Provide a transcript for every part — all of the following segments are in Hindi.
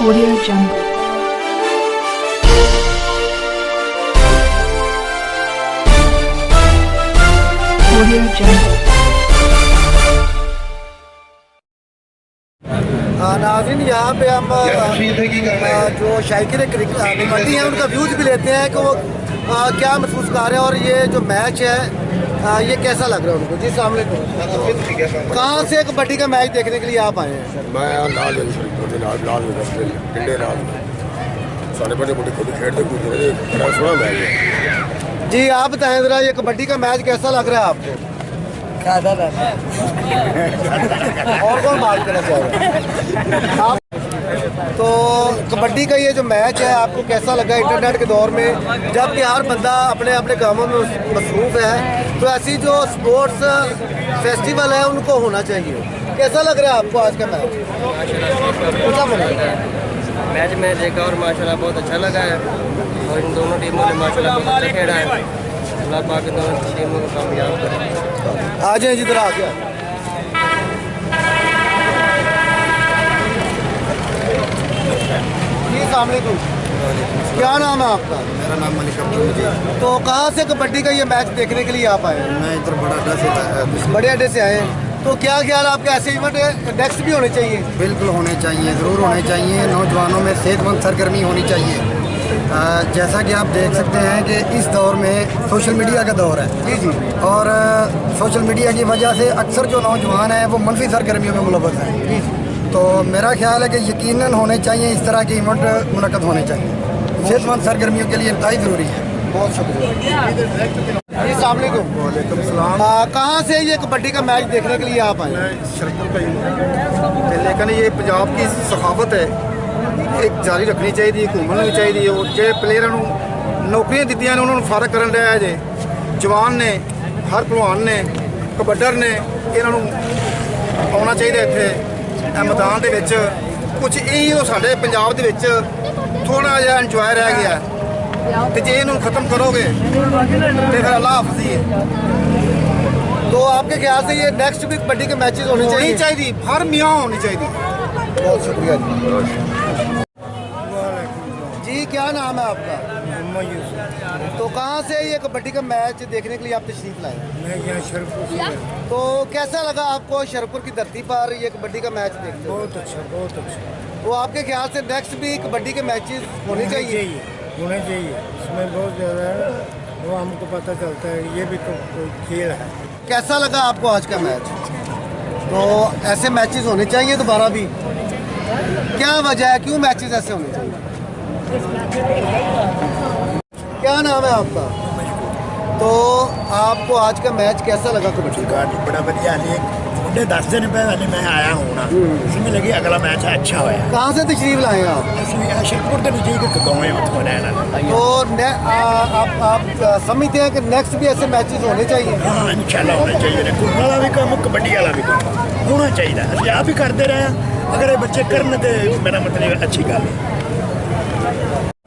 Audio Jungle. Audio Jungle. नाज़रीन, यहाँ पे हम जो शायकीन कबड्डी हैं उनका व्यूज़ भी लेते हैं कि वो क्या महसूस कर रहे हैं और ये जो मैच है ये कैसा लग रहा है उनको। जी अस्सलाम वालेकुम। कहाँ से कबड्डी का मैच देखने के लिए आप आए हैं सर? मैं लाल साढ़े बड़े बड़े खुद खेलते कूदते बड़ा सोहना मैच है। जी आप बताएं ज़रा, ये कबड्डी का मैच कैसा लग रहा है आपको? और कौन बात करना चाहेगा आप? तो कबड्डी का ये जो मैच है आपको कैसा लगा इंटरनेट के दौर में, जबकि हर बंदा अपने अपने कामों में मसरूफ़ है, तो ऐसी जो स्पोर्ट्स फेस्टिवल है उनको होना चाहिए। कैसा लग रहा है आपको आज का मैच? मैच में देखा और माशाल्लाह बहुत अच्छा लगा है और इन दोनों टीमों ने माशाल्लाह बहुत अच्छा खेला है। अल्लाह पाक इन दोनों टीमों को कामयाब करे। आ जाए जिधर आ गया। जी अस्सलाम वालेकुम। क्या नाम है आपका? मेरा नाम मलिक अब्दुल जी। तो कहाँ से कबड्डी का ये मैच देखने के लिए आप आए हैं? मैं इधर बड़ा अड्डा से बड़े अड्डे से आए हैं। तो क्या ख्याल आपके ऐसे इवेंट नेक्स्ट भी होने चाहिए? बिल्कुल होने चाहिए, ज़रूर होने चाहिए। नौजवानों में सेहतमंद सरगर्मी होनी चाहिए। जैसा कि आप देख सकते हैं कि इस दौर में सोशल मीडिया का दौर है। जी जी। और सोशल मीडिया की वजह से अक्सर जो नौजवान हैं वो मनफी सरगर्मियों में मुलव्वस हैं। जी तो मेरा ख्याल है कि यकीनन होने चाहिए, इस तरह के इवेंट मुनक़्क़द होने चाहिए। सेहतमंद सरगर्मियों के लिए इंतहाई ज़रूरी है। बहुत शुक्रिया। जी अस्सलाम वालेकुम। वालेकुम सलाम। कहाँ से ये कबड्डी का मैच देखने के लिए आप आए? लेकिन ये पंजाब की सखावत है, एक जारी रखनी चाहिए, घूमना भी चाहिए। और जो प्लेयर नौकरियां दी ने उन्होंने फर्क कर रहा है। जवान ने, हर भलवान ने, कबड्डर ने, इन्हों आना चाहिए इतने मैदान के विच। कुछ यही साढ़े पंजाब के विच थोड़ा जहा इंजॉय रह गया, तो जे इन्हों खत्म करोगे तो फिर अल्लाह हाफिज़ है। तो आपके ख्याल से ये नेक्स्ट भी कबड्डी के मैचेस होने चाहिए? चाहिए, हर मियाँ होनी चाहिए। बहुत शुक्रिया जी। क्या नाम है आपका? तो कहाँ से ये कबड्डी का मैच देखने के लिए आप तशरीफ लाए? मैं यहाँ शरफपुर से। तो कैसा लगा आपको शरफपुर की धरती पर ये कबड्डी का मैच देखते हुए? बहुत अच्छा, बहुत अच्छा। तो आपके ख्याल से नेक्स्ट भी कबड्डी के मैचेस होने चाहिए? होना चाहिए। इसमें बहुत ज़्यादा वो हमको पता चलता है, ये भी तो कोई खेल है। कैसा लगा आपको आज का मैच? तो ऐसे मैचेस होने चाहिए दोबारा भी? क्या वजह है, क्यों मैचेस ऐसे होने चाहिए? क्या नाम है आपका? तो आपको आज का मैच कैसा लगा कबड्डी का? बड़ा बढ़िया है। मुझे 10 दिन पहले मैं आया हूँ ना, इसमें लगी अगला मैच अच्छा हुआ। कहाँ से तशरीफ लाए हैं आप? शिवपुर के नीचे गाँव है तो आप समझते हैं कि नेक्स्ट भी ऐसे मैचेस होने चाहिए? हाँ इंशाल्लाह होना चाहिए। घूमने वाला भी काम, कबड्डी वाला भी काम होना चाहिए। असं आप भी करते रहे, अगर ये बच्चे करन तो मेरा मतलब अच्छी गल है।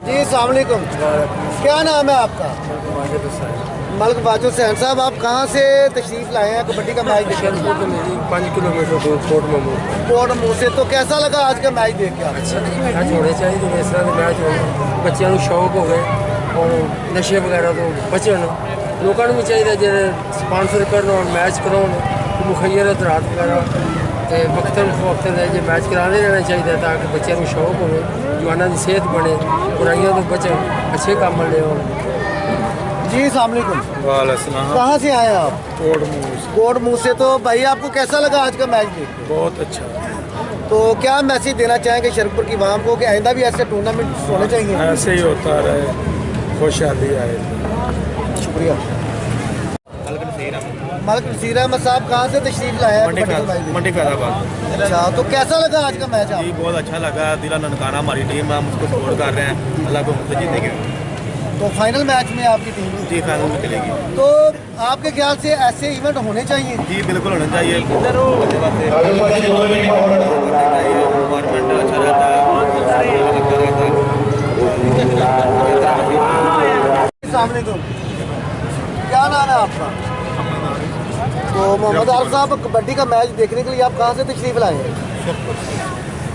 जी अस्सलाम वालेकुम। क्या नाम है आपका? मलिक बाजू हुसैन साहब, आप कहाँ से तशरीफ लाए हैं कबड्डी का मैच देखने? 5 किलोमीटर दूर कोट कोट से। तो कैसा लगा आज का मैच देख के? मैच होने चाहिए, तो इस तरह के मैच हो, बच्चों को शौक हो और नशे वगैरह तो बचन। लोगों भी चाहिए जो स्पॉन्सर करन और मैच कराओ मुखैर रात वगैरह वक्तन फवक्तन जो मैच कराने रहना चाहिए, ताकि बच्चों को शौक हो, जवानों की सेहत बने, बुराइयों तो बचन, अच्छे काम ले। जी अस्सलाम वालेकुम। कहाँ से आए हैं आप? कोट मुँह से। तो भाई आपको कैसा लगा आज का मैच देख के? बहुत अच्छा। तो क्या मैसेज देना चाहेंगे शरफपुर की आवाम को कि आइंदा भी ऐसे टूर्नामेंट होने चाहिए? ऐसे ही होता रहे, खुशहाली आए। शुक्रिया। मलिक नसीर अहमद साहब, कहाँ से तशरीफ लाए हैं? मंडी फैजाबाद। अच्छा, तो कैसा लगा आज का मैच? जी बहुत अच्छा लगा, दिला ननकाना हमारी टीम, हम उसको सपोर्ट कर रहे हैं, अल्लाह को हमसे जीतेंगे। तो फाइनल मैच में आपकी टीम? जी फाइनल में चलेगी। तो आपके ख्याल से ऐसे इवेंट होने चाहिए? जी बिल्कुल होना चाहिए। क्या नाम है आपका? तो मोहम्मद आरिफ साहब, कबड्डी का मैच देखने के लिए आप कहाँ से तशरीफ लाए हैं?